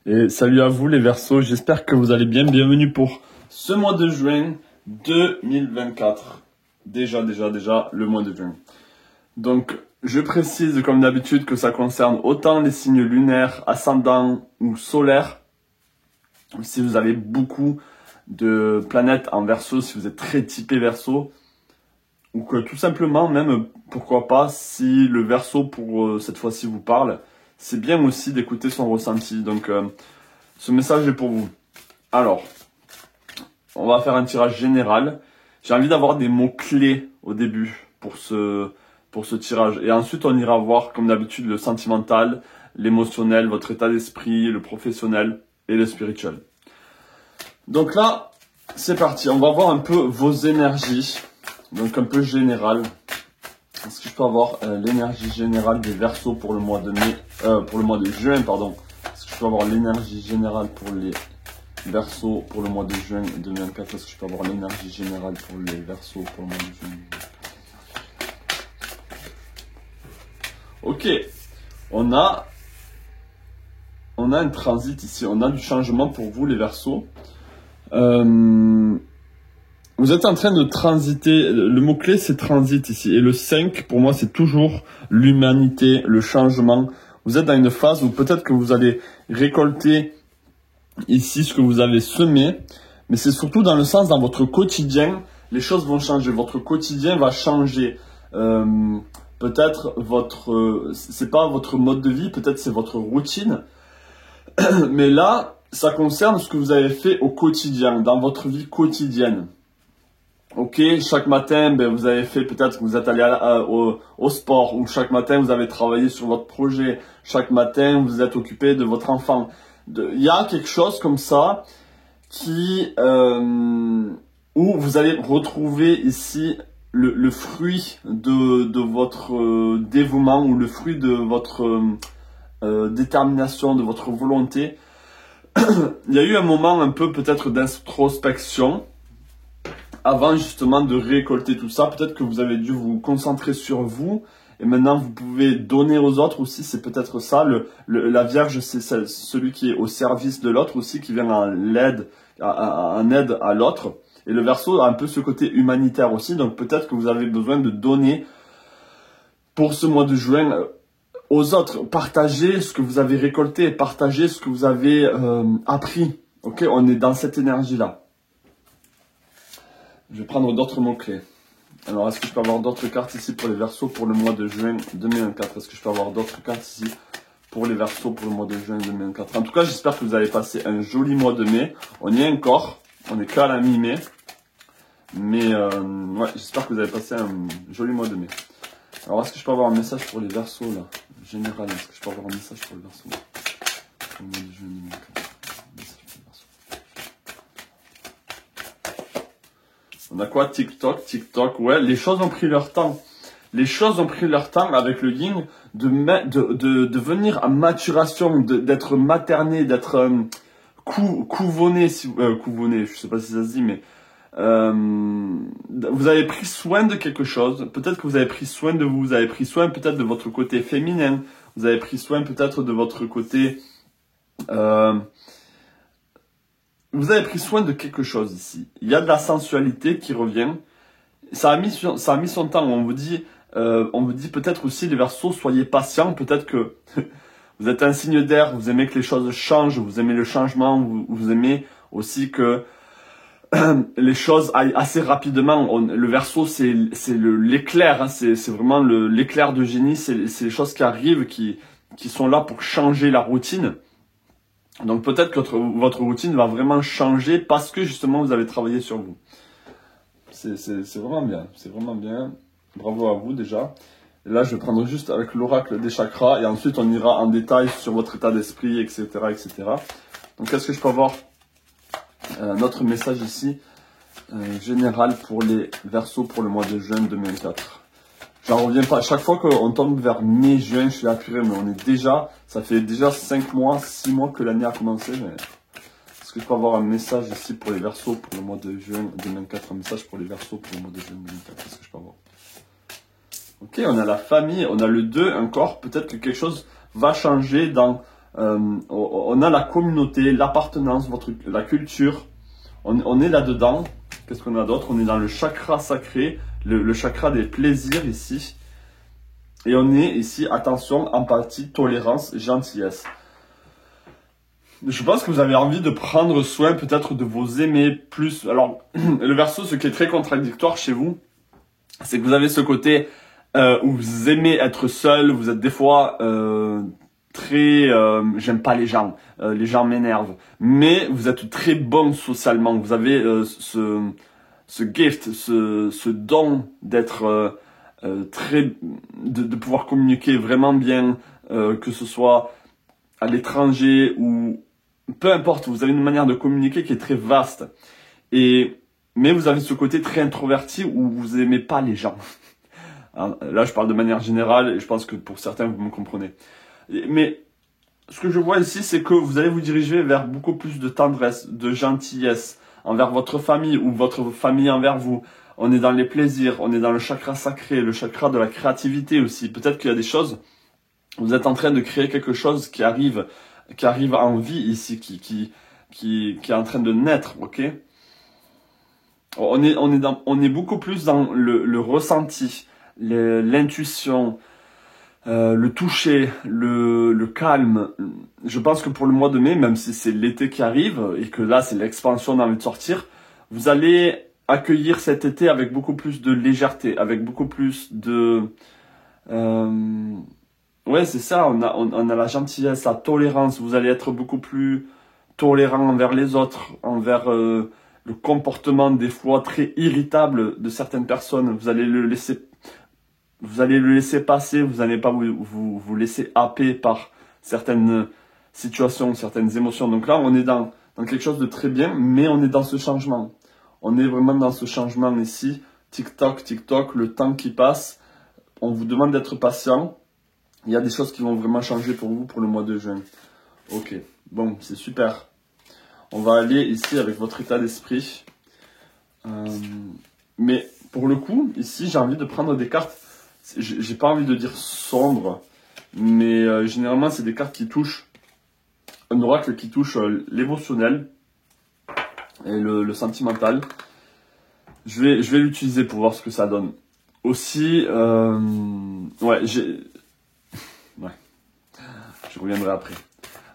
Et salut à vous les Verseaux, j'espère que vous allez bien. Bienvenue pour ce mois de juin 2024. Déjà le mois de juin. Donc, je précise comme d'habitude que ça concerne autant les signes lunaires, ascendants ou solaires. Si vous avez beaucoup de planètes en Verseau, si vous êtes très typé Verseau, ou que tout simplement, même pourquoi pas, si le Verseau pour cette fois-ci vous parle, c'est bien aussi d'écouter son ressenti. Donc, ce message est pour vous. Alors, on va faire un tirage général. J'ai envie d'avoir des mots-clés au début pour ce tirage. Et ensuite, on ira voir, comme d'habitude, le sentimental, l'émotionnel, votre état d'esprit, le professionnel et le spirituel. Donc là, c'est parti. On va voir un peu vos énergies. Donc un peu général. Est-ce que je peux avoir l'énergie générale des Verseaux pour le mois de juin, pardon. Est-ce que je peux avoir l'énergie générale pour les Verseaux pour le mois de juin 2024? Est-ce que je peux avoir l'énergie générale pour les Verseaux pour le mois de juin? Ok, on a un transit ici, on a du changement pour vous les Verseaux. Vous êtes en train de transiter, le mot-clé c'est transit ici, et le 5 pour moi c'est toujours l'humanité, le changement. Vous êtes dans une phase où peut-être que vous allez récolter ici ce que vous avez semé, mais c'est surtout dans le sens dans votre quotidien, les choses vont changer, votre quotidien va changer. Peut-être c'est pas votre mode de vie, peut-être c'est votre routine, mais là ça concerne ce que vous avez fait au quotidien, dans votre vie quotidienne. Ok, chaque matin, vous avez fait peut-être que vous êtes allé au sport, ou chaque matin vous avez travaillé sur votre projet, chaque matin vous êtes occupé de votre enfant. Il y a quelque chose comme ça où vous allez retrouver ici le fruit de votre dévouement ou le fruit de votre détermination, de votre volonté. Il y a eu un moment un peu peut-être d'introspection avant justement de récolter tout ça. Peut-être que vous avez dû vous concentrer sur vous et maintenant vous pouvez donner aux autres aussi. C'est peut-être ça. La Vierge, c'est celui qui est au service de l'autre aussi, qui vient en aide à l'autre. Et le Verseau a un peu ce côté humanitaire aussi. Donc peut-être que vous avez besoin de donner pour ce mois de juin aux autres. Partagez ce que vous avez récolté, partagez ce que vous avez appris. Ok, on est dans cette énergie-là. Je vais prendre d'autres mots-clés. Alors, est-ce que je peux avoir d'autres cartes ici pour les Verseaux pour le mois de juin 2024? Est-ce que je peux avoir d'autres cartes ici pour les Verseaux pour le mois de juin 2024? En tout cas, j'espère que vous avez passé un joli mois de mai. On y est encore. On n'est qu'à la mi-mai. Mais, ouais, j'espère que vous avez passé un joli mois de mai. Alors, est-ce que je peux avoir un message pour les Verseaux, là? Général, est-ce que je peux avoir un message pour les Verseaux pour le mois de juin 2024? On a quoi? TikTok, ouais, les choses ont pris leur temps. Les choses ont pris leur temps avec le yin de venir à maturation, d'être materné, d'être couronné, couronné, je sais pas si ça se dit, mais vous avez pris soin de quelque chose. Peut-être que vous avez pris soin de vous, vous avez pris soin peut-être de votre côté féminin, vous avez pris soin peut-être de votre côté... Vous avez pris soin de quelque chose ici. Il y a de la sensualité qui revient. Ça a mis son temps. On vous dit peut-être aussi les Verseaux, soyez patients. Peut-être que vous êtes un signe d'air, vous aimez que les choses changent, vous aimez le changement, vous aimez aussi que les choses aillent assez rapidement. Le Verseau, c'est l'éclair, hein, c'est vraiment l'éclair de génie. C'est les choses qui arrivent, qui sont là pour changer la routine. Donc peut-être que votre routine va vraiment changer parce que justement vous avez travaillé sur vous. C'est vraiment bien, c'est vraiment bien. Bravo à vous déjà. Et là je vais prendre juste avec l'oracle des chakras et ensuite on ira en détail sur votre état d'esprit, etc., etc. Donc est-ce que je peux avoir un autre message ici général pour les Verseaux pour le mois de juin 2024? J'en reviens pas. Chaque fois qu'on tombe vers mai-juin, je suis apuré, mais ça fait déjà 5 mois, 6 mois que l'année a commencé. Mais est-ce que je peux avoir un message ici pour les Verseaux pour le mois de juin 2024? Un message pour les Verseaux pour le mois de juin 2024. Est-ce que je peux avoir? Ok, on a la famille, on a le 2 encore. Peut-être que quelque chose va changer dans on a la communauté, l'appartenance, la culture. On est là-dedans. Qu'est-ce qu'on a d'autre? On est dans le chakra sacré, le chakra des plaisirs ici. Et on est ici, attention, empathie, tolérance, gentillesse. Je pense que vous avez envie de prendre soin peut-être de vos aimés plus. Alors, le Verseau, ce qui est très contradictoire chez vous, c'est que vous avez ce côté où vous aimez être seul, vous êtes des fois très... j'aime pas les gens m'énervent, mais vous êtes très bon socialement, vous avez ce gift, ce don d'être de pouvoir communiquer vraiment bien, que ce soit à l'étranger ou peu importe, vous avez une manière de communiquer qui est très vaste. Mais vous avez ce côté très introverti où vous aimez pas les gens. Là, je parle de manière générale et je pense que pour certains, vous me comprenez. Mais ce que je vois ici, c'est que vous allez vous diriger vers beaucoup plus de tendresse, de gentillesse envers votre famille ou votre famille envers vous. On est dans les plaisirs, on est dans le chakra sacré, le chakra de la créativité aussi. Peut-être qu'il y a des choses, vous êtes en train de créer quelque chose qui arrive en vie ici, qui est en train de naître, ok? On est beaucoup plus dans le ressenti, l'intuition, le toucher, le calme. Je pense que pour le mois de mai, même si c'est l'été qui arrive et que là c'est l'expansion d'envie de sortir, vous allez accueillir cet été avec beaucoup plus de légèreté, avec beaucoup plus de... ouais, c'est ça, on a la gentillesse, la tolérance. Vous allez être beaucoup plus tolérant envers les autres, envers le comportement des fois très irritable de certaines personnes. Vous allez le laisser passer, vous n'allez pas vous laisser happer par certaines situations, certaines émotions. Donc là, on est dans quelque chose de très bien, mais on est dans ce changement. On est vraiment dans ce changement ici. Tic-toc, le temps qui passe. On vous demande d'être patient. Il y a des choses qui vont vraiment changer pour vous pour le mois de juin. Ok, bon, c'est super. On va aller ici avec votre état d'esprit. Mais pour le coup, ici, j'ai envie de prendre des cartes. J'ai pas envie de dire sombres, mais généralement, c'est des cartes qui touchent un oracle qui touche l'émotionnel et le sentimental. Je vais l'utiliser pour voir ce que ça donne. Aussi, ouais, je reviendrai après.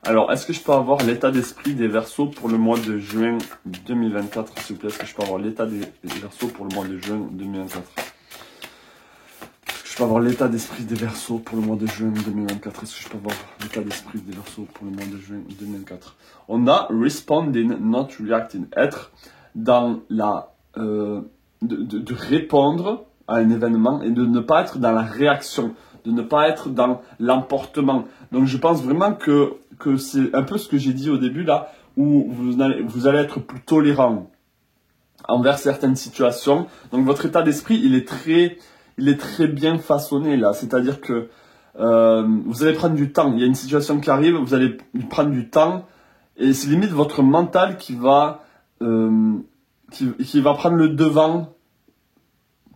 Alors, est-ce que je peux avoir l'état d'esprit des Verseaux pour le mois de juin 2024, s'il vous plaît? Est-ce que je peux avoir l'état des Verseaux pour le mois de juin 2024? Est-ce que je peux avoir l'état d'esprit des Verseaux pour le mois de juin 2024? Est-ce que je peux avoir l'état d'esprit des Verseaux pour le mois de juin 2024? On a responding, not reacting. Être dans la... de répondre à un événement et de ne pas être dans la réaction, de ne pas être dans l'emportement. Donc je pense vraiment que c'est un peu ce que j'ai dit au début là, où vous allez être plus tolérant envers certaines situations. Donc votre état d'esprit, il est très bien façonné là. C'est-à-dire que vous allez prendre du temps. Il y a une situation qui arrive, vous allez prendre du temps et c'est limite votre mental qui va prendre le devant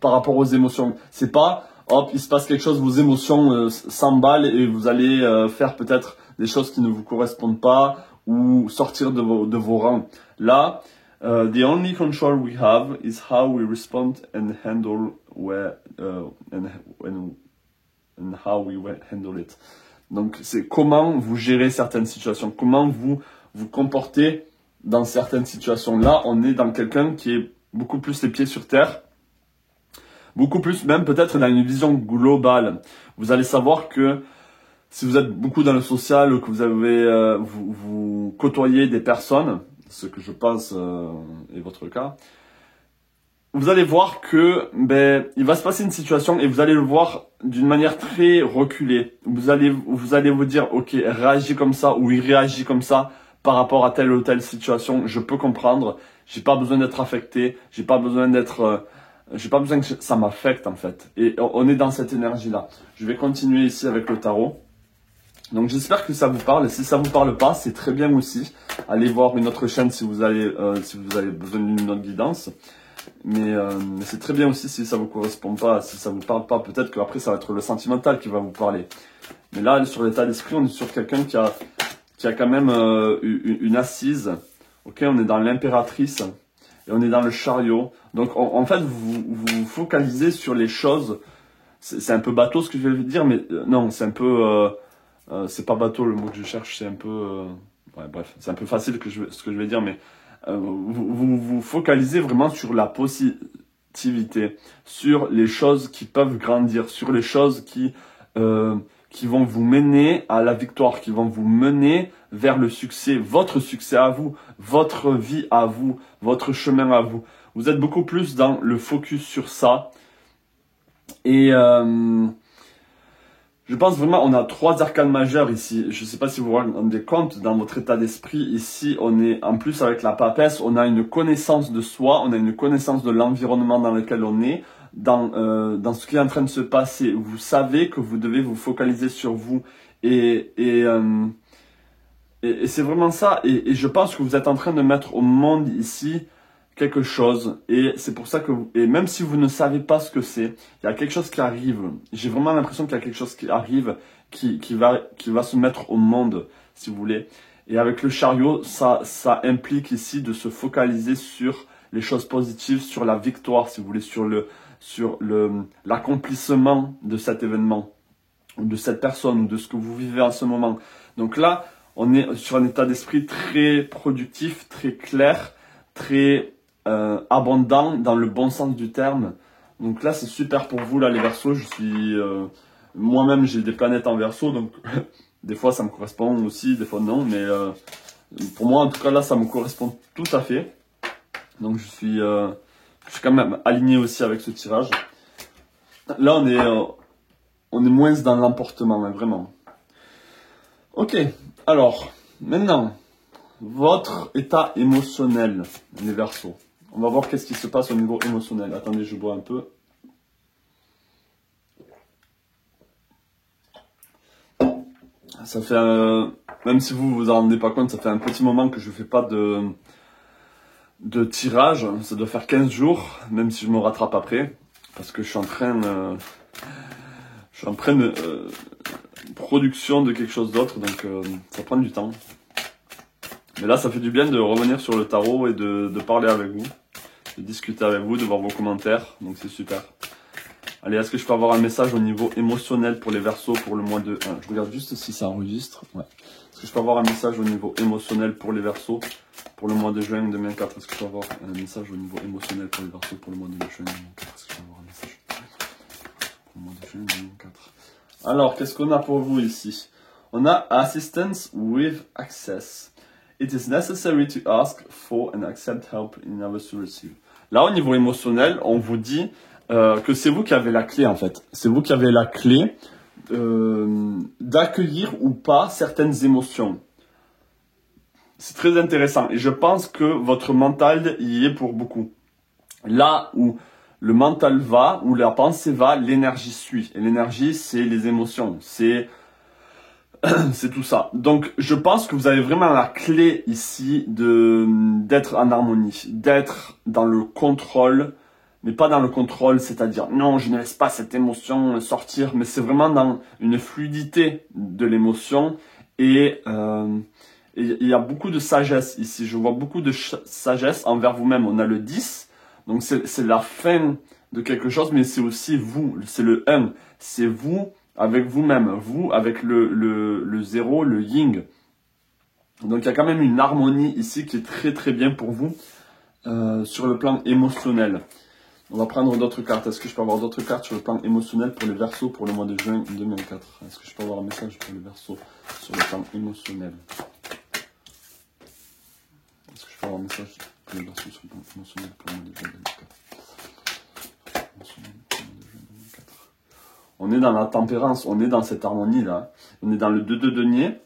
par rapport aux émotions. C'est pas, hop, il se passe quelque chose, vos émotions s'emballent et vous allez faire peut-être des choses qui ne vous correspondent pas ou sortir de vos rangs. Là, the only control we have is how we respond and handle and how we handle it. Donc, c'est comment vous gérez certaines situations, comment vous vous comportez dans certaines situations. Là, on est dans quelqu'un qui est beaucoup plus les pieds sur terre, beaucoup plus même peut-être dans une vision globale. Vous allez savoir que si vous êtes beaucoup dans le social ou que vous avez vous côtoyez des personnes, ce que je pense est votre cas, vous allez voir que il va se passer une situation et vous allez le voir d'une manière très reculée. Vous allez vous dire ok, réagis comme ça ou il réagit comme ça par rapport à telle ou telle situation. Je peux comprendre. J'ai pas besoin d'être affecté. J'ai pas besoin que ça m'affecte en fait. Et on est dans cette énergie là. Je vais continuer ici avec le tarot. Donc j'espère que ça vous parle. Et si ça vous parle pas, c'est très bien aussi. Allez voir une autre chaîne si vous avez besoin d'une autre guidance. Mais c'est très bien aussi si ça vous correspond pas, si ça vous parle pas. Peut-être qu'après ça va être le sentimental qui va vous parler. Mais là, sur l'état d'esprit, on est sur quelqu'un qui a qui a quand même une assise. Ok, on est dans l'impératrice et on est dans le chariot. Donc en fait, vous focalisez sur les choses. C'est un peu bateau ce que je vais dire, mais non, c'est un peu... c'est pas bateau le mot que je cherche, c'est un peu... ouais, bref, c'est un peu facile ce que je vais dire, mais vous focalisez vraiment sur la positivité, sur les choses qui peuvent grandir, sur les choses qui vont vous mener à la victoire, qui vont vous mener vers le succès, votre succès à vous, votre vie à vous, votre chemin à vous. Vous êtes beaucoup plus dans le focus sur ça. Et je pense vraiment, on a 3 arcanes majeures ici. Je ne sais pas si vous vous rendez compte, dans votre état d'esprit, ici, on est, en plus avec la papesse, on a une connaissance de soi, on a une connaissance de l'environnement dans lequel on est, dans ce qui est en train de se passer. Vous savez que vous devez vous focaliser sur vous. Et c'est vraiment ça. Et je pense que vous êtes en train de mettre au monde ici quelque chose, et c'est pour ça que et même si vous ne savez pas ce que c'est, il y a quelque chose qui arrive. J'ai vraiment l'impression qu'il y a quelque chose qui arrive, qui va se mettre au monde, si vous voulez. Et avec le chariot, ça implique ici de se focaliser sur les choses positives, sur la victoire, si vous voulez, sur l'accomplissement de cet événement, ou de cette personne, ou de ce que vous vivez en ce moment. Donc là, on est sur un état d'esprit très productif, très clair, très abondant dans le bon sens du terme. Donc là, c'est super pour vous, là, les Verseaux. Je suis moi-même, j'ai des planètes en Verseau, donc des fois ça me correspond aussi, des fois non, mais pour moi, en tout cas, là, ça me correspond tout à fait. Donc je suis quand même aligné aussi avec ce tirage. Là, on est moins dans l'emportement, hein, vraiment. Ok, alors maintenant, votre état émotionnel, les Verseaux. On va voir qu'est-ce qui se passe au niveau émotionnel. Attendez, je bois un peu. Ça fait, même si vous vous en rendez pas compte, ça fait un petit moment que je fais pas de tirage. Ça doit faire 15 jours, même si je me rattrape après. Parce que je suis en train de production de quelque chose d'autre, donc ça prend du temps. Mais là, ça fait du bien de revenir sur le tarot et de parler avec vous, de discuter avec vous, de voir vos commentaires, donc c'est super. Allez, est-ce que je peux avoir un message au niveau émotionnel pour les Verseaux pour le mois de... je regarde juste si ça enregistre. Ouais. Est-ce que je peux avoir un message au niveau émotionnel pour les Verseaux pour le mois de juin 2004? Est-ce que je peux avoir un message au niveau émotionnel pour les Verseaux pour le mois de juin 2004? Est-ce que je peux avoir un message pour le mois de juin 2004? Alors, qu'est-ce qu'on a pour vous ici? On a Assistance with Access. It is necessary to ask for and accept help in order to receive. Là, au niveau émotionnel, on vous dit que c'est vous qui avez la clé, en fait. C'est vous qui avez la clé d'accueillir ou pas certaines émotions. C'est très intéressant. Et je pense que votre mental y est pour beaucoup. Là où le mental va, où la pensée va, l'énergie suit. Et l'énergie, c'est les émotions. C'est tout ça. Donc, je pense que vous avez vraiment la clé ici d'être en harmonie, d'être dans le contrôle, mais pas dans le contrôle, c'est-à-dire non, je ne laisse pas cette émotion sortir, mais c'est vraiment dans une fluidité de l'émotion et il y a beaucoup de sagesse ici. Je vois beaucoup de sagesse envers vous-même. On a le 10, donc c'est la fin de quelque chose, mais c'est aussi vous, c'est le 1, c'est vous avec vous-même, vous avec le 0, le yin. Donc il y a quand même une harmonie ici qui est très très bien pour vous sur le plan émotionnel. On va prendre d'autres cartes. Est-ce que je peux avoir d'autres cartes sur le plan émotionnel pour les Verseaux pour le mois de juin 2004? Est-ce que je peux avoir un message pour les Verseaux sur le plan émotionnel? Est-ce que je peux avoir un message pour les Verseaux sur le plan émotionnel pour le mois de juin 2004? On est dans la tempérance, on est dans cette harmonie-là. On est dans le 2 de denier.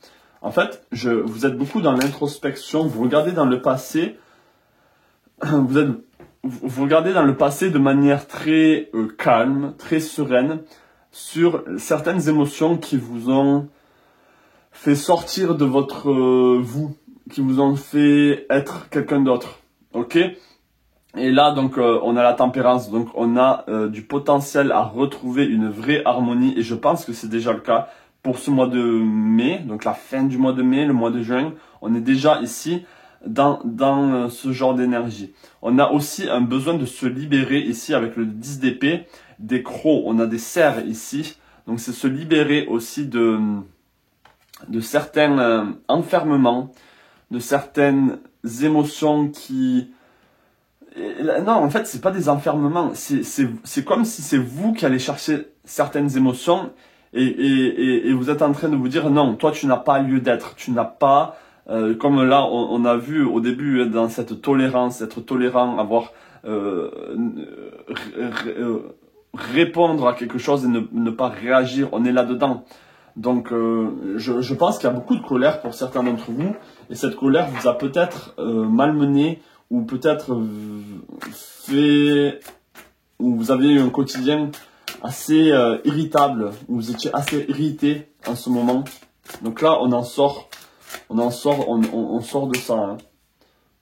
En fait, vous êtes beaucoup dans l'introspection. Vous regardez dans le passé. Vous regardez dans le passé de manière très calme, très sereine, sur certaines émotions qui vous ont fait sortir de votre vous, qui vous ont fait être quelqu'un d'autre. Ok ? Et là, donc, on a la tempérance, donc on a du potentiel à retrouver une vraie harmonie, et je pense que c'est déjà le cas, pour ce mois de mai, donc la fin du mois de mai, le mois de juin, on est déjà ici dans ce genre d'énergie. On a aussi un besoin de se libérer ici avec le 10 d'épée, des crocs, on a des cerfs ici. Donc c'est se libérer aussi de certains enfermements, de certaines émotions qui... Non, en fait, c'est pas des enfermements. C'est comme si c'est vous qui allez chercher certaines émotions et vous êtes en train de vous dire non, toi tu n'as pas lieu d'être, tu n'as pas... comme là, on a vu au début dans cette tolérance, être tolérant, avoir répondre à quelque chose et ne pas réagir, on est là-dedans. Donc je pense qu'il y a beaucoup de colère pour certains d'entre vous et cette colère vous a peut-être malmené ou peut-être fait ou vous avez eu un quotidien assez irritable, où vous étiez assez irrité en ce moment. Donc là on sort de ça. Hein.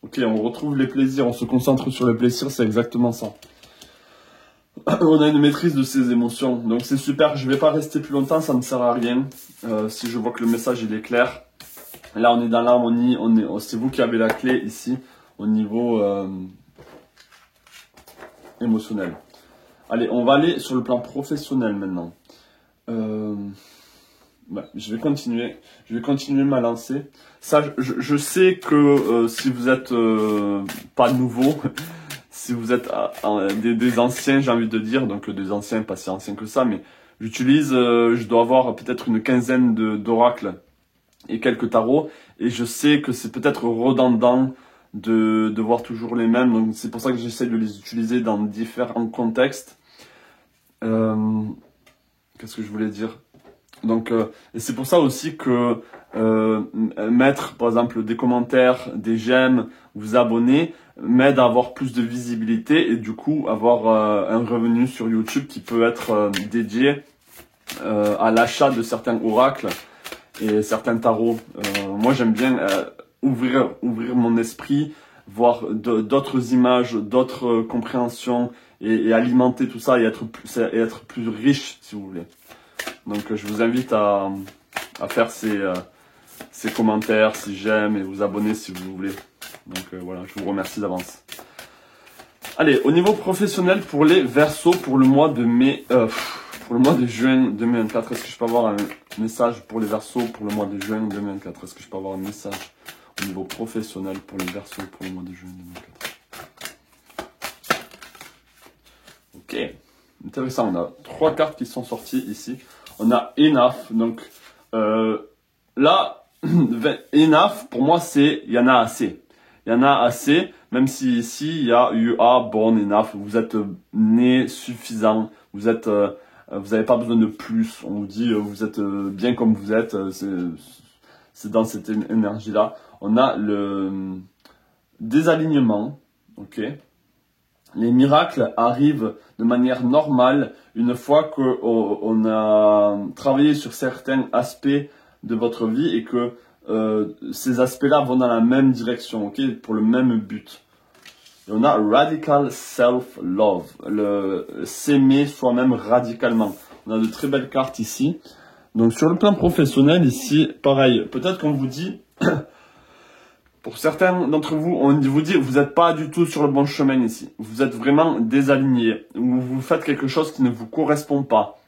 Ok, on retrouve les plaisirs, on se concentre sur les plaisirs, c'est exactement ça. On a une maîtrise de ses émotions, donc c'est super. Je vais pas rester plus longtemps, ça ne sert à rien. Si je vois que le message il est clair. Là on est dans l'harmonie, c'est vous qui avez la clé ici au niveau émotionnel. Allez, on va aller sur le plan professionnel maintenant. Je vais continuer ma lancée. Ça, je sais que si vous êtes pas nouveau, si vous êtes des anciens, j'ai envie de dire, donc des anciens, pas si anciens que ça, mais je dois avoir peut-être une quinzaine d'oracles et quelques tarots, et je sais que c'est peut-être redondant de voir toujours les mêmes, donc c'est pour ça que j'essaie de les utiliser dans différents contextes. Qu'est-ce que je voulais dire ? Donc, et c'est pour ça aussi que mettre, par exemple, des commentaires, des j'aime, vous abonner, m'aide à avoir plus de visibilité et du coup avoir un revenu sur YouTube qui peut être dédié à l'achat de certains oracles et certains tarots. Moi, j'aime bien ouvrir mon esprit, voir d'autres images, d'autres compréhensions et alimenter tout ça et être plus riche, si vous voulez. Donc je vous invite à faire ces commentaires si j'aime et vous abonner si vous voulez. Donc voilà, je vous remercie d'avance. Allez, au niveau professionnel pour les Verseaux pour le mois de mai, pour le mois de juin 2024, est-ce que je peux avoir un message pour les Verseaux pour le mois de juin 2024? Est-ce que je peux avoir un message au niveau professionnel pour les Verseaux pour le mois de juin 2024? Ok, intéressant, on a 3 cartes qui sont sorties ici. On a enough, donc là, enough, pour moi, c'est il y en a assez. Il y en a assez, même si ici, il y a you are born enough, vous êtes né suffisant, vous avez pas besoin de plus. On vous dit, vous êtes bien comme vous êtes, c'est dans cette énergie-là. On a le désalignement, ok. Les miracles arrivent de manière normale une fois qu'on a travaillé sur certains aspects de votre vie et que ces aspects-là vont dans la même direction, ok, pour le même but. Et on a radical self-love, s'aimer soi-même radicalement. On a de très belles cartes ici. Donc sur le plan professionnel ici, pareil, peut-être qu'on vous dit... Pour certains d'entre vous, on vous dit vous n'êtes pas du tout sur le bon chemin ici. Vous êtes vraiment désaligné. Ou vous faites quelque chose qui ne vous correspond pas.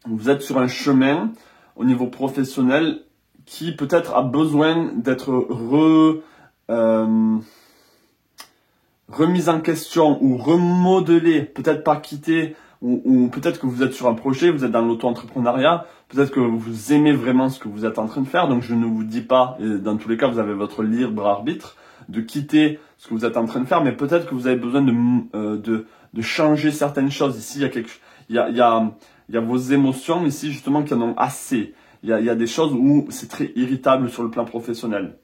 Vous êtes sur un chemin au niveau professionnel qui peut-être a besoin d'être remise en question ou remodelé. Peut-être pas quitté. Ou peut-être que vous êtes sur un projet, vous êtes dans l'auto-entrepreneuriat, peut-être que vous aimez vraiment ce que vous êtes en train de faire, donc je ne vous dis pas, et dans tous les cas vous avez votre libre arbitre, de quitter ce que vous êtes en train de faire, mais peut-être que vous avez besoin de changer certaines choses. Ici, il y a vos émotions ici justement qui en ont assez. Il y a des choses où c'est très irritable sur le plan professionnel.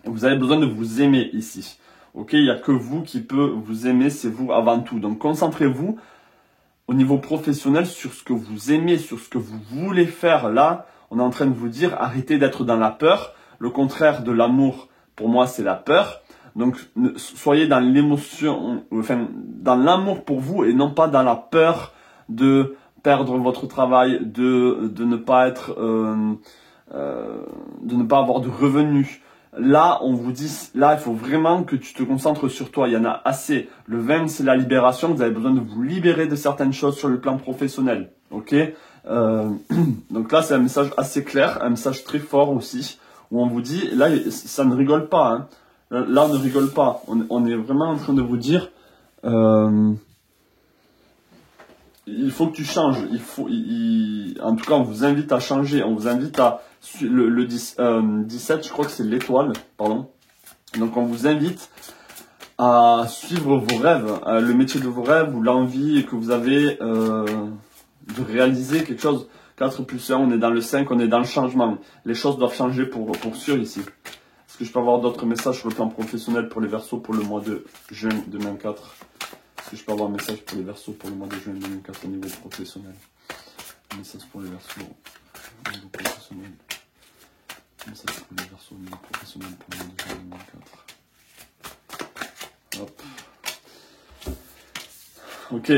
Vous avez besoin de vous aimer ici. Ok, il n'y a que vous qui peut vous aimer, c'est vous avant tout. Donc concentrez-vous au niveau professionnel sur ce que vous aimez, sur ce que vous voulez faire. Là, on est en train de vous dire, arrêtez d'être dans la peur. Le contraire de l'amour, pour moi, c'est la peur. Donc, soyez dans l'émotion, enfin, dans l'amour pour vous et non pas dans la peur de perdre votre travail, de ne pas être, de ne pas avoir de revenus. Là, on vous dit, là, il faut vraiment que tu te concentres sur toi. Il y en a assez. Le 20, c'est la libération. Vous avez besoin de vous libérer de certaines choses sur le plan professionnel. Ok? Donc là, c'est un message assez clair, un message très fort aussi, où on vous dit, là, ça ne rigole pas. Hein. Là, on ne rigole pas. On est vraiment en train de vous dire, il faut que tu changes. En tout cas, on vous invite à changer. On vous invite à le 17, je crois que c'est l'étoile, pardon. Donc, on vous invite à suivre vos rêves, le métier de vos rêves ou l'envie que vous avez de réaliser quelque chose. 4 plus 1, on est dans le 5, on est dans le changement. Les choses doivent changer pour sûr ici. Est-ce que je peux avoir d'autres messages sur le plan professionnel pour les Verseaux pour le mois de juin 2024? Est-ce que je peux avoir un message pour les Verseaux pour le mois de juin 2024 au niveau professionnel? Un message pour les Verseaux au niveau professionnel. Un message pour les Verseaux au niveau professionnel pour le mois de juin 2024. Hop. Ok.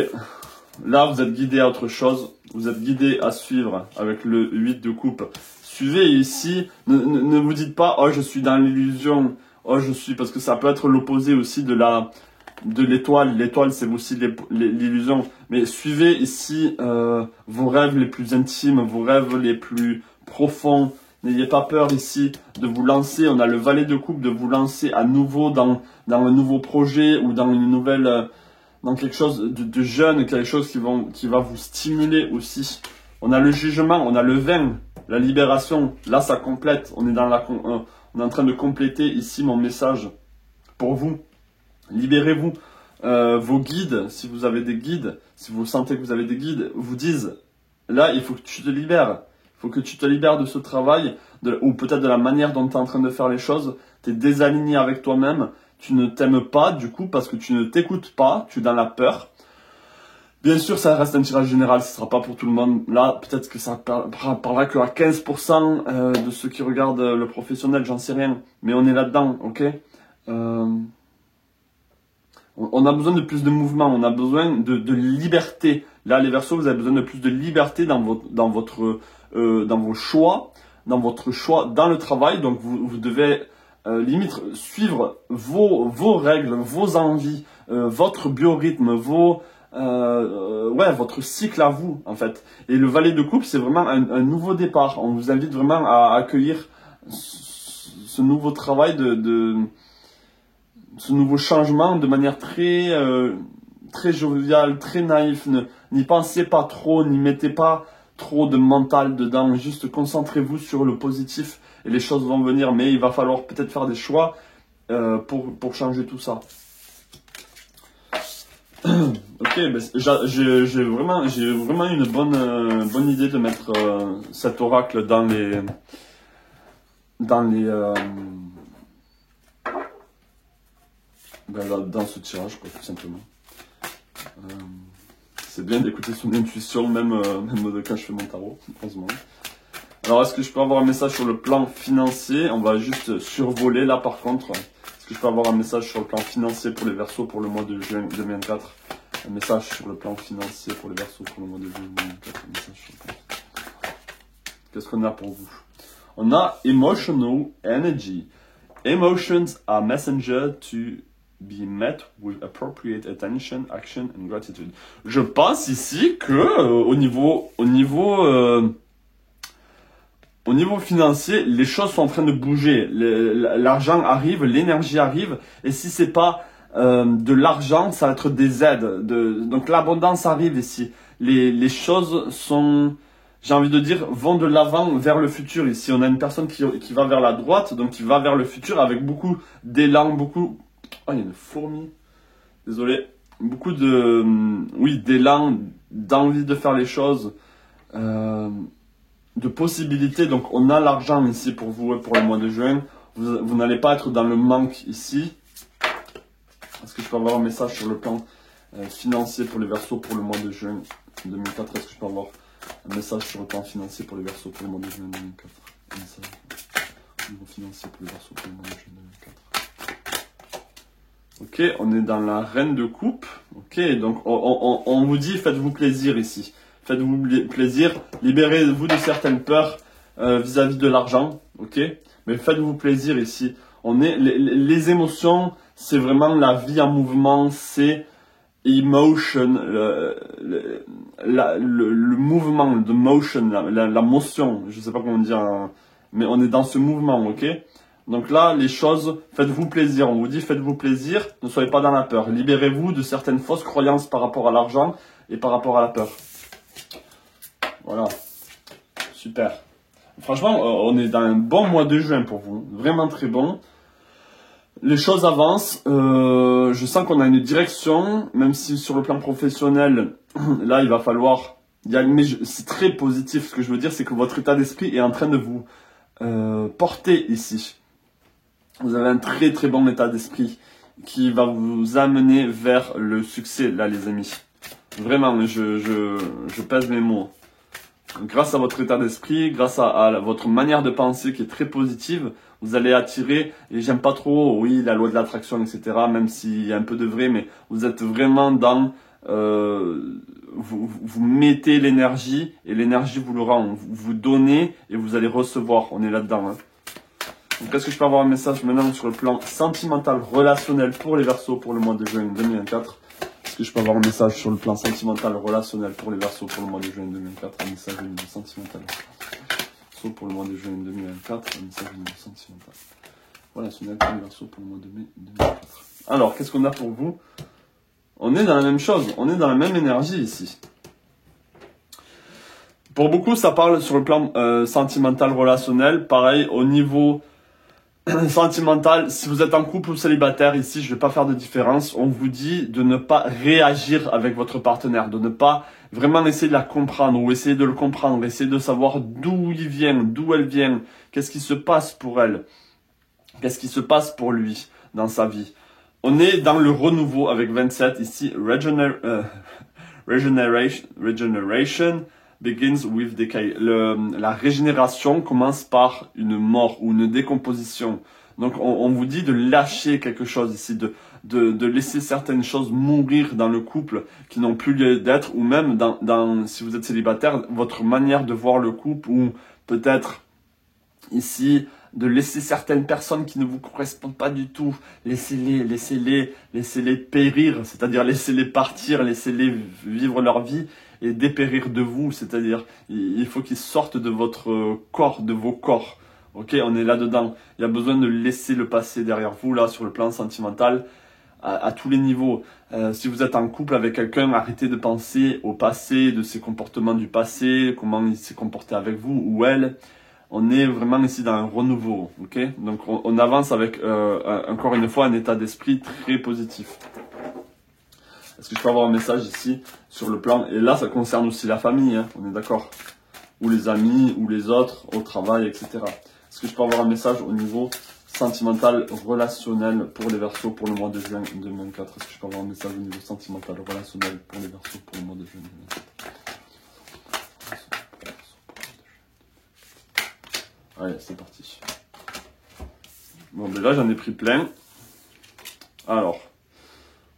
Là, vous êtes guidé à autre chose. Vous êtes guidé à suivre avec le 8 de coupe. Suivez ici. Ne vous dites pas, oh, je suis dans l'illusion. Oh, je suis, parce que ça peut être l'opposé aussi de l'étoile. L'étoile, c'est aussi l'illusion. Mais suivez ici vos rêves les plus intimes, vos rêves les plus profonds. N'ayez pas peur ici de vous lancer. On a le valet de coupe, de vous lancer à nouveau dans un nouveau projet ou dans une nouvelle, dans quelque chose de jeune, quelque chose qui va vous stimuler aussi. On a le jugement, on a le 20, la libération. Là, ça complète. On est on est en train de compléter ici mon message pour vous. Libérez-vous. Vos guides, si vous avez des guides, si vous sentez que vous avez des guides, vous disent, là, il faut que tu te libères. Il faut que tu te libères de ce travail, ou peut-être de la manière dont tu es en train de faire les choses. Tu es désaligné avec toi-même. Tu ne t'aimes pas, du coup, parce que tu ne t'écoutes pas. Tu es dans la peur. Bien sûr, ça reste un tirage général. Ce ne sera pas pour tout le monde. Là, peut-être que ça parlera que à 15% de ceux qui regardent le professionnel. J'en sais rien. Mais on est là-dedans, ok? On a besoin de plus de mouvement, on a besoin de liberté. Là, les Verseaux, vous avez besoin de plus de liberté dans vos choix, dans votre choix, dans le travail. Donc, vous devez limite suivre vos règles, vos envies, votre biorhythme, votre cycle à vous, en fait. Et le valet de coupe, c'est vraiment un nouveau départ. On vous invite vraiment à accueillir ce nouveau travail ce nouveau changement de manière très joviale, très naïf. N'y pensez pas trop, n'y mettez pas trop de mental dedans. Juste concentrez-vous sur le positif et les choses vont venir. Mais il va falloir peut-être faire des choix pour changer tout ça. Ok, j'ai vraiment une bonne idée de mettre cet oracle dans dans ce tirage, quoi, tout simplement. C'est bien d'écouter son intuition, même quand je fais mon tarot, heureusement. Alors, est-ce que je peux avoir un message sur le plan financier? On va juste survoler là, par contre. Est-ce que je peux avoir un message sur le plan financier pour les Verseaux pour le mois de juin 2024? Un message sur le plan financier pour les Verseaux pour le mois de juin 2024. Un message sur le plan. Qu'est-ce qu'on a pour vous? On a Emotional Energy. Emotions are messenger to be met with appropriate attention, action and gratitude. Je pense ici que au niveau financier, les choses sont en train de bouger. L'argent arrive, l'énergie arrive, et si c'est pas de l'argent, ça va être des aides. Donc l'abondance arrive ici. Les choses sont, j'ai envie de dire, vont de l'avant vers le futur. Ici, on a une personne qui va vers la droite, donc qui va vers le futur avec beaucoup d'élan, beaucoup... Oh, il y a une fourmi. Désolé. Beaucoup d'élan, d'envie de faire les choses, de possibilités. Donc, on a l'argent ici pour vous et pour le mois de juin. Vous n'allez pas être dans le manque ici. Est-ce que je peux avoir un message sur le plan financier pour les Verseaux pour le mois de juin 2004? Est-ce que je peux avoir un message sur le plan financier pour les Verseaux pour le mois de juin 2004? Un message au niveau financier pour les Verseaux pour le mois de juin 2004. Ok, on est dans la reine de coupe. Ok, donc on vous dit faites-vous plaisir ici. faites-vous plaisir, libérez-vous de certaines peurs vis-à-vis de l'argent, ok? Mais faites-vous plaisir ici. Les émotions, c'est vraiment la vie en mouvement, c'est emotion, le mouvement, the motion, la motion, je sais pas comment dire, hein, mais on est dans ce mouvement, ok? Donc là, les choses, faites-vous plaisir, on vous dit faites-vous plaisir, ne soyez pas dans la peur, libérez-vous de certaines fausses croyances par rapport à l'argent et par rapport à la peur. Voilà, super. Franchement, on est dans un bon mois de juin pour vous, vraiment très bon. Les choses avancent, je sens qu'on a une direction, même si sur le plan professionnel, là il va falloir, mais c'est très positif, ce que je veux dire c'est que votre état d'esprit est en train de vous porter ici. Vous avez un très très bon état d'esprit qui va vous amener vers le succès là les amis. Vraiment, je pèse mes mots. Grâce à votre état d'esprit, grâce à votre manière de penser qui est très positive, vous allez attirer, et j'aime pas trop, oui, la loi de l'attraction, etc., même s'il y a un peu de vrai, mais vous êtes vraiment dans, vous mettez l'énergie, et l'énergie vous le rend, vous donnez, et vous allez recevoir, on est là-dedans. Hein. Donc, est-ce que je peux avoir un message maintenant sur le plan sentimental, relationnel pour les Verseaux pour le mois de juin 2024? Est-ce que je peux avoir un message sur le plan sentimental, relationnel pour les Verseaux pour le mois de juin 2024? Un message au niveau sentimental. Pour le mois de juin 2024, un message au niveau sentimental. Relationnel pour les Verseaux pour le mois de mai 2024. Alors, qu'est-ce qu'on a pour vous? On est dans la même chose, on est dans la même énergie ici. Pour beaucoup, ça parle sur le plan sentimental, relationnel. Pareil, au niveau sentimental, si vous êtes en couple ou célibataire, ici, je ne vais pas faire de différence. On vous dit de ne pas réagir avec votre partenaire, de ne pas vraiment essayer de la comprendre ou essayer de le comprendre, essayer de savoir d'où il vient, d'où elle vient, qu'est-ce qui se passe pour elle, qu'est-ce qui se passe pour lui dans sa vie. On est dans le renouveau avec 27 ici, regeneration begins with decay. La régénération commence par une mort ou une décomposition. Donc on vous dit de lâcher quelque chose ici, de laisser certaines choses mourir dans le couple qui n'ont plus lieu d'être, ou même si vous êtes célibataire, votre manière de voir le couple, ou peut-être ici de laisser certaines personnes qui ne vous correspondent pas du tout, laissez-les périr, c'est-à-dire laissez-les partir, laissez-les vivre leur vie et dépérir de vous, c'est-à-dire il faut qu'ils sortent de votre corps, de vos corps. Ok, on est là-dedans. Il y a besoin de laisser le passé derrière vous, là, sur le plan sentimental, à tous les niveaux. Si vous êtes en couple avec quelqu'un, arrêtez de penser au passé, de ses comportements du passé, comment il s'est comporté avec vous ou elle. On est vraiment ici dans un renouveau, ok? Donc on avance avec, encore une fois, un état d'esprit très positif. Est-ce que je peux avoir un message ici sur le plan? Et là, ça concerne aussi la famille, hein, on est d'accord? Ou les amis, ou les autres, au travail, etc. Est-ce que je peux avoir un message au niveau sentimental, relationnel pour les Verseaux pour le mois de juin 2024? Est-ce que je peux avoir un message au niveau sentimental, relationnel pour les Verseaux pour le mois de juin 2024? Allez, c'est parti. Bon, ben là, j'en ai pris plein. Alors,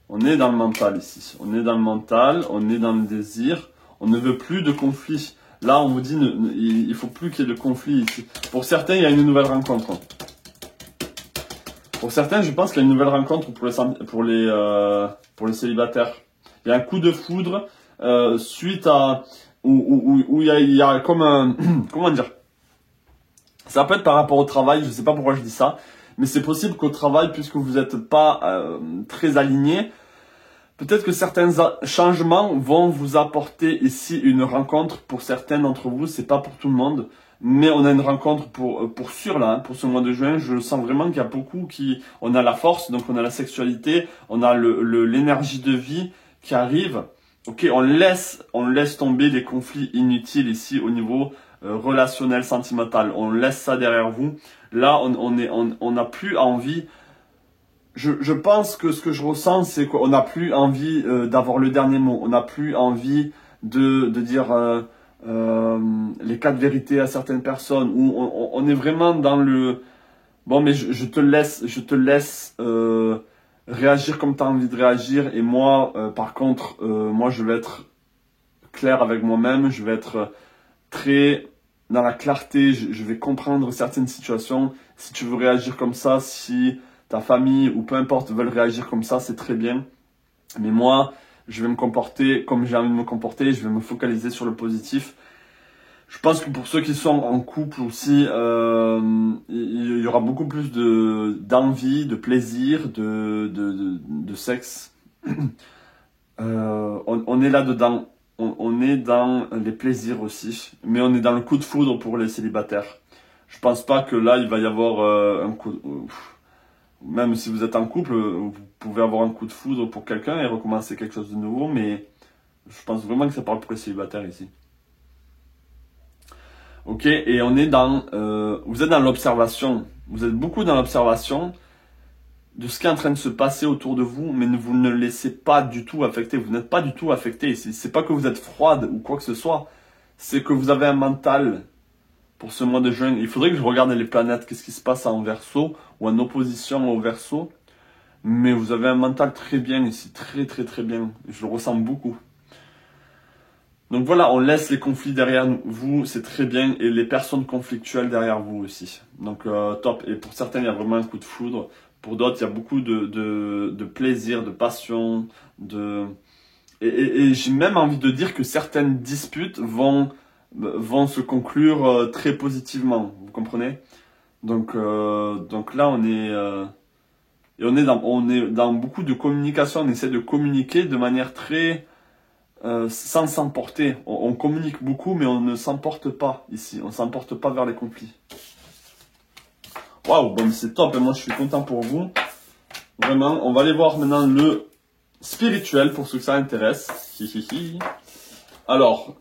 on est dans le mental ici. On est dans le mental, on est dans le désir. On ne veut plus de conflit. Là, on vous dit, il ne faut plus qu'il y ait de conflit ici. Pour certains, il y a une nouvelle rencontre. Pour certains, je pense qu'il y a une nouvelle rencontre pour les célibataires. Il y a un coup de foudre suite à... où il y a comme un... Comment dire? Ça peut être par rapport au travail, je ne sais pas pourquoi je dis ça, mais c'est possible qu'au travail, puisque vous n'êtes pas très aligné, peut-être que certains changements vont vous apporter ici une rencontre. Pour certains d'entre vous, c'est pas pour tout le monde, mais on a une rencontre pour sûr là, hein, pour ce mois de juin. Je sens vraiment qu'il y a beaucoup on a la force, donc on a la sexualité, on a l'énergie de vie qui arrive. Ok, on laisse tomber les conflits inutiles ici au niveau relationnel, sentimental. On laisse ça derrière vous. Là, on n'a plus envie. Je pense que ce que je ressens, c'est qu'on n'a plus envie d'avoir le dernier mot. On n'a plus envie de dire les 4 vérités à certaines personnes. Ou on est vraiment dans le... Bon, mais je te laisse réagir comme tu as envie de réagir. Et moi, par contre, moi, je vais être clair avec moi-même, je vais être très dans la clarté, je vais comprendre certaines situations. Si tu veux réagir comme ça, si ta famille ou peu importe veulent réagir comme ça, c'est très bien. Mais moi, je vais me comporter comme j'ai envie de me comporter, je vais me focaliser sur le positif. Je pense que pour ceux qui sont en couple aussi, il y aura beaucoup plus d'envie, de plaisir, de sexe. On est là-dedans. On est dans les plaisirs aussi, mais on est dans le coup de foudre pour les célibataires. Je pense pas que là, il va y avoir un coup... Même si vous êtes en couple, vous pouvez avoir un coup de foudre pour quelqu'un et recommencer quelque chose de nouveau, mais je pense vraiment que ça parle pour les célibataires ici. Ok, et on est dans... vous êtes dans l'observation. Vous êtes beaucoup dans l'observation de ce qui est en train de se passer autour de vous, mais vous ne le laissez pas du tout affecter. Vous n'êtes pas du tout affecté. C'est pas que vous êtes froide ou quoi que ce soit. C'est que vous avez un mental pour ce mois de juin. Il faudrait que je regarde les planètes, qu'est-ce qui se passe en Verseau ou en opposition au Verseau. Mais vous avez un mental très bien ici, très très très bien. Je le ressens beaucoup. Donc voilà, on laisse les conflits derrière vous, c'est très bien, et les personnes conflictuelles derrière vous aussi. Donc top. Et pour certains, il y a vraiment un coup de foudre. Pour d'autres, il y a beaucoup de plaisir, de passion, et j'ai même envie de dire que certaines disputes vont se conclure très positivement. Vous comprenez? Donc là, on est dans beaucoup de communication. On essaie de communiquer de manière très sans s'emporter. On communique beaucoup, mais on ne s'emporte pas ici. On ne s'emporte pas vers les conflits. Waouh, bon, c'est top. Et moi, je suis content pour vous. Vraiment, on va aller voir maintenant le spirituel pour ceux que ça intéresse. Alors,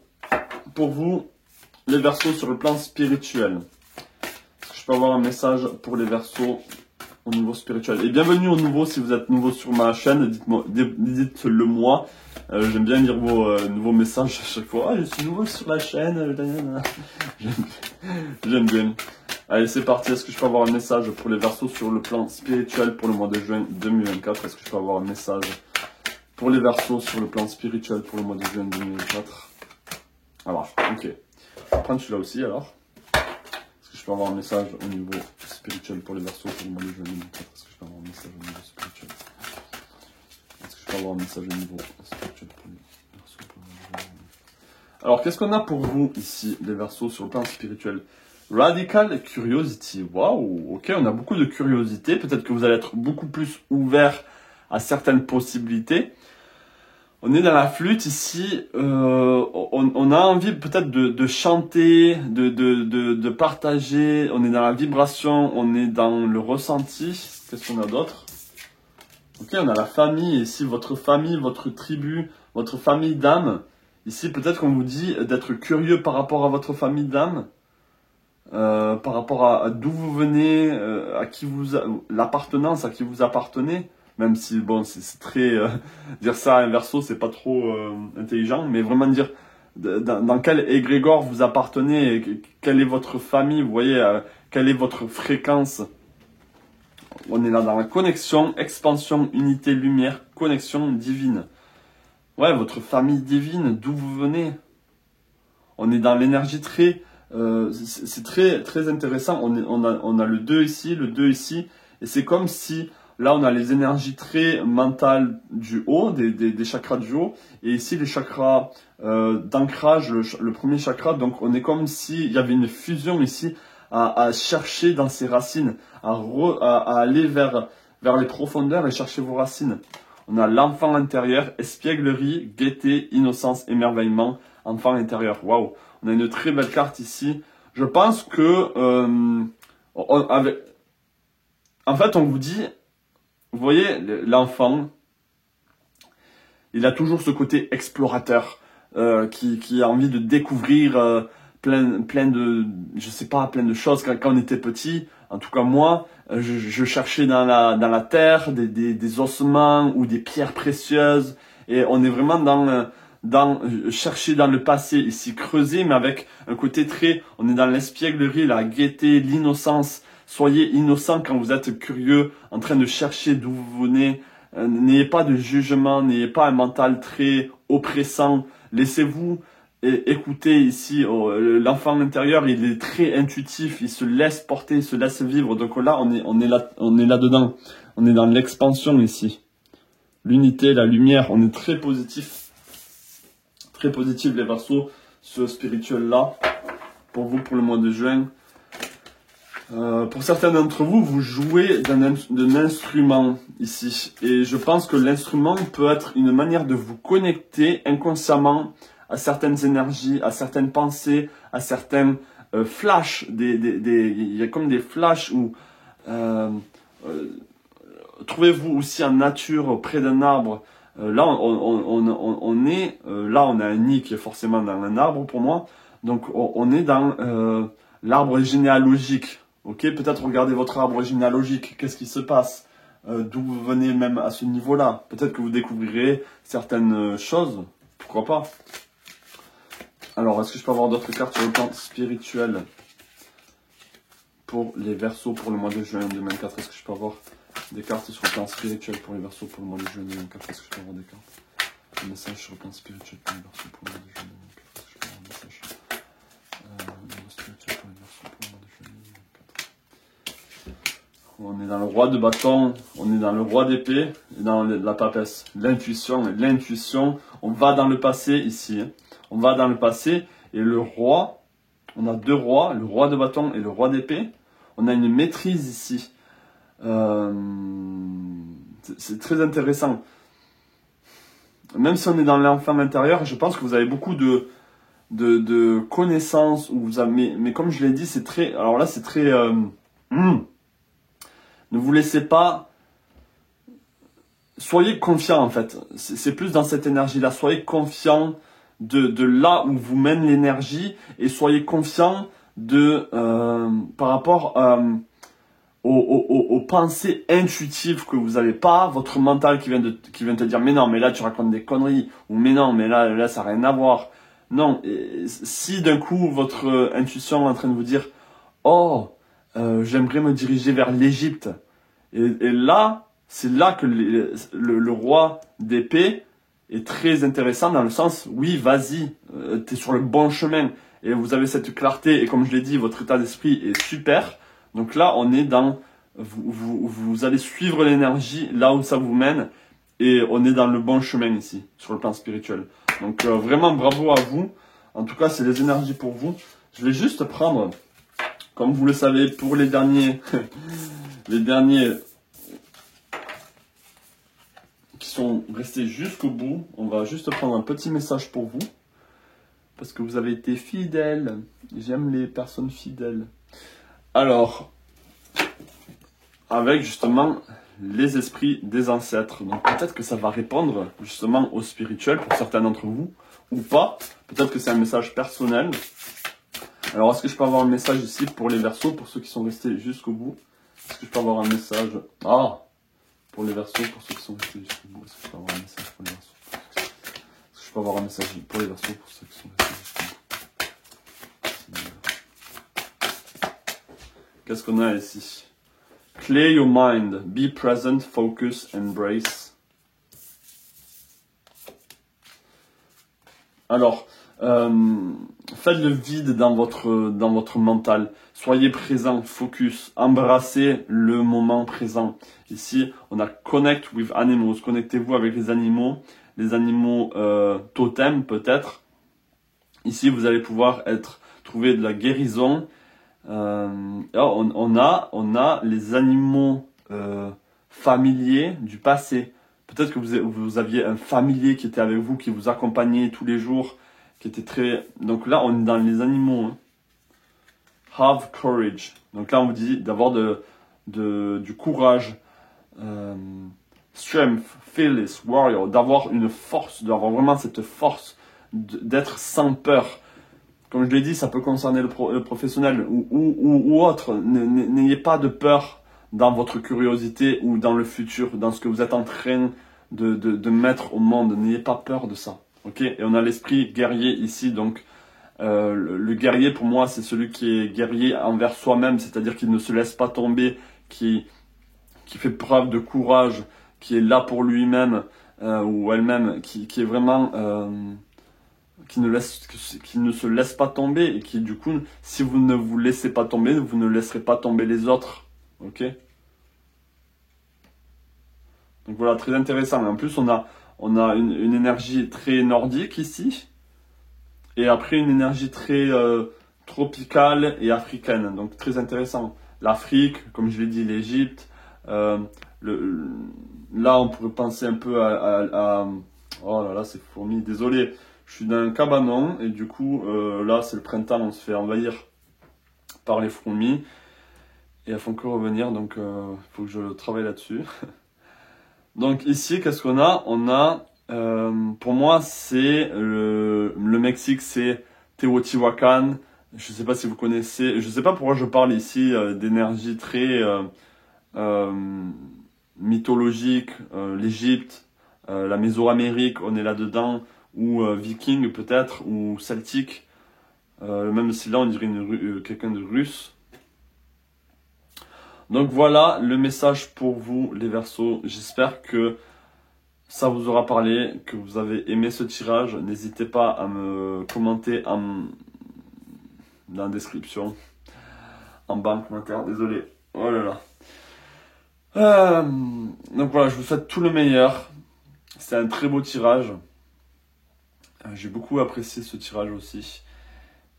pour vous, les Verseaux sur le plan spirituel. Est-ce que je peux avoir un message pour les Verseaux au niveau spirituel? Et bienvenue au nouveau, si vous êtes nouveau sur ma chaîne, dites-le moi. J'aime bien lire vos nouveaux messages à chaque fois. Ah, je suis nouveau sur la chaîne. J'aime bien. Allez, c'est parti. Est-ce que je peux avoir un message pour les Verseaux sur le plan spirituel pour le mois de juin 2024? Est-ce que je peux avoir un message pour les Verseaux sur le plan spirituel pour le mois de juin 2024? Alors, ok. Je vais prendre celui-là aussi alors. Est-ce que je peux avoir un message au niveau spirituel pour les Verseaux pour le mois de juin 2024? Est-ce que je peux avoir un message au niveau spirituel? Est-ce que je peux avoir un message au niveau spirituel pour les Verseaux pour le mois de juin 2024? Alors, qu'est-ce qu'on a pour vous ici, les Verseaux sur le plan spirituel? Radical Curiosity. Waouh, ok, on a beaucoup de curiosité. Peut-être que vous allez être beaucoup plus ouvert à certaines possibilités. On est dans la flûte ici. On a envie peut-être de chanter, de partager. On est dans la vibration, on est dans le ressenti. Qu'est-ce qu'on a d'autre? Ok, on a la famille ici, votre famille, votre tribu, votre famille d'âme. Ici, peut-être qu'on vous dit d'être curieux par rapport à votre famille d'âme. Par rapport à d'où vous venez, à qui l'appartenance à qui vous appartenez, même si bon c'est très dire ça à un Verseau c'est pas trop intelligent, mais vraiment dire dans quel égrégore vous appartenez, quelle est votre famille, vous voyez quelle est votre fréquence. On est là dans la connexion, expansion, unité, lumière, connexion divine. Ouais, votre famille divine, d'où vous venez. On est dans l'énergie très c'est très très intéressant. On a le 2 ici, le 2 ici, et c'est comme si là on a les énergies très mentales du haut, des chakras du haut, et ici les chakras d'ancrage, le premier chakra. Donc on est comme s'il y avait une fusion ici à chercher dans ses racines, à aller vers les profondeurs et chercher vos racines. On a l'enfant intérieur, espièglerie, gaieté, innocence, émerveillement, enfant intérieur. Waouh! On a une très belle carte ici. Je pense que en fait, on vous dit, vous voyez, l'enfant, il a toujours ce côté explorateur qui a envie de découvrir plein de, je sais pas, plein de choses. Quand on était petit, en tout cas moi, je cherchais dans la terre des ossements ou des pierres précieuses, et on est vraiment dans chercher dans le passé ici, creuser, mais avec un côté très, on est dans l'espièglerie, la gaieté, l'innocence. Soyez innocent quand vous êtes curieux, en train de chercher d'où vous venez, n'ayez pas de jugement, n'ayez pas un mental très oppressant. Laissez-vous écouter ici. L'enfant intérieur, il est très intuitif, il se laisse porter, il se laisse vivre. Donc là, on est là-dedans. On est dans l'expansion ici. L'unité, la lumière, on est très positif. Très positif les Verseaux, ce spirituel-là. Pour vous, pour le mois de juin. Pour certains d'entre vous, vous jouez d'un instrument ici. Et je pense que l'instrument peut être une manière de vous connecter inconsciemment à certaines énergies, à certaines pensées, à certains flashs. Il y a comme des flashs où trouvez-vous aussi en nature, près d'un arbre. Là, on est, là, on a un nid qui est forcément dans un arbre pour moi. Donc, on est dans l'arbre généalogique. Ok, peut-être regardez votre arbre généalogique, qu'est-ce qui se passe, d'où vous venez même à ce niveau-là. Peut-être que vous découvrirez certaines choses, pourquoi pas. Alors, est-ce que je peux avoir d'autres cartes sur le plan spirituel pour les Verseaux pour le mois de juin 2024? Est-ce que je peux avoir des cartes sur le plan spirituel pour les Verseaux pour le mois de juin 2024? Est-ce que je peux avoir des cartes? Un message sur le plan spirituel pour les Verseaux pour le mois de juin 2024? Est-ce que je peux avoir un message spirituel pour les Verseaux pour le mois de juin 2024? On est dans le roi de bâton, on est dans le roi d'épée et dans la papesse. L'intuition, on va dans le passé ici. On va dans le passé et le roi, on a deux rois, le roi de bâton et le roi d'épée. On a une maîtrise ici. C'est très intéressant. Même si on est dans l'enfant intérieur, je pense que vous avez beaucoup de connaissances. Mais comme je l'ai dit, c'est très... Alors là, c'est très... Ne vous laissez pas... Soyez confiant en fait. C'est plus dans cette énergie-là. Soyez confiant de là où vous mène l'énergie. Et soyez confiant par rapport aux pensées intuitives que vous n'avez pas. Votre mental qui vient te dire « Mais non, mais là tu racontes des conneries. » Ou « Mais non, mais là ça n'a rien à voir. » Non. Si d'un coup votre intuition est en train de vous dire « Oh, j'aimerais me diriger vers l'Égypte. » Et là, c'est là que le roi d'épée est très intéressant dans le sens, oui, vas-y, tu es sur le bon chemin. Et vous avez cette clarté, et comme je l'ai dit, votre état d'esprit est super. Donc là, on est dans, vous allez suivre l'énergie là où ça vous mène, et on est dans le bon chemin ici, sur le plan spirituel. Donc vraiment, bravo à vous. En tout cas, c'est les énergies pour vous. Je vais juste prendre, comme vous le savez, pour les derniers... les derniers qui sont restés jusqu'au bout, on va juste prendre un petit message pour vous. Parce que vous avez été fidèles. J'aime les personnes fidèles. Alors, avec justement les esprits des ancêtres. Donc peut-être que ça va répondre justement au spirituel pour certains d'entre vous. Ou pas. Peut-être que c'est un message personnel. Alors est-ce que je peux avoir un message ici pour les Verseaux, pour ceux qui sont restés jusqu'au bout? Est-ce que je peux avoir un message pour les Verseaux, pour ceux qui sont restés jusqu'au bout? Est-ce que je peux avoir un message pour les Verseaux? Est-ce que je peux avoir un message pour les Verseaux, pour ceux qui sont restés jusqu'au bout? Qu'est-ce qu'on a ici? Clear your mind, be present, focus, embrace. Alors, faites le vide dans votre mental. Soyez présent, focus, embrassez le moment présent. Ici, on a connect with animals. Connectez-vous avec les animaux totems peut-être. Ici, vous allez pouvoir trouver de la guérison. Alors, on a les animaux familiers du passé. Peut-être que vous aviez un familier qui était avec vous, qui vous accompagnait tous les jours, qui était très... Donc là, on est dans les animaux. Hein. Have courage. Donc là, on vous dit d'avoir du courage. Strength, fearless, warrior. D'avoir une force, d'avoir vraiment cette force, d'être sans peur. Comme je l'ai dit, ça peut concerner le professionnel ou autre. N'ayez pas de peur dans votre curiosité ou dans le futur, dans ce que vous êtes en train de mettre au monde. N'ayez pas peur de ça. Okay? Et on a l'esprit guerrier ici. Donc, le guerrier, pour moi, c'est celui qui est guerrier envers soi-même, c'est-à-dire qu'il ne se laisse pas tomber, qui fait preuve de courage, qui est là pour lui-même ou elle-même, qui est vraiment qui ne se laisse pas tomber et qui du coup, si vous ne vous laissez pas tomber, vous ne laisserez pas tomber les autres. Ok? Donc voilà, très intéressant. En plus, on a une énergie très nordique ici et après une énergie très tropicale et africaine. Donc très intéressant. L'Afrique, comme je l'ai dit, l'Égypte. euh, le, Là, on pourrait penser un peu oh là là, c'est fourmi. Désolé, je suis dans un cabanon et du coup, là, c'est le printemps, on se fait envahir par les fourmis et elles font que revenir, donc il faut que je travaille là-dessus. Donc ici, qu'est-ce qu'on a? On a, pour moi, c'est le Mexique, c'est Teotihuacan. Je sais pas si vous connaissez. Je sais pas pourquoi je parle ici d'énergie très euh, mythologique. L'Égypte, la Mésoamérique, on est là-dedans, ou Viking peut-être, ou celtique. Même si là, on dirait quelqu'un de russe. Donc voilà le message pour vous, les Verseaux. J'espère que ça vous aura parlé, que vous avez aimé ce tirage. N'hésitez pas à me commenter dans la description, en bas en commentaire. Désolé. Oh là là. Donc voilà, je vous souhaite tout le meilleur. C'est un très beau tirage. J'ai beaucoup apprécié ce tirage aussi.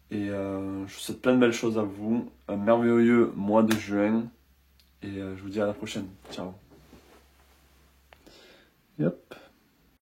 Et je vous souhaite plein de belles choses à vous. Un merveilleux mois de juin. Et je vous dis à la prochaine. Ciao. Yep.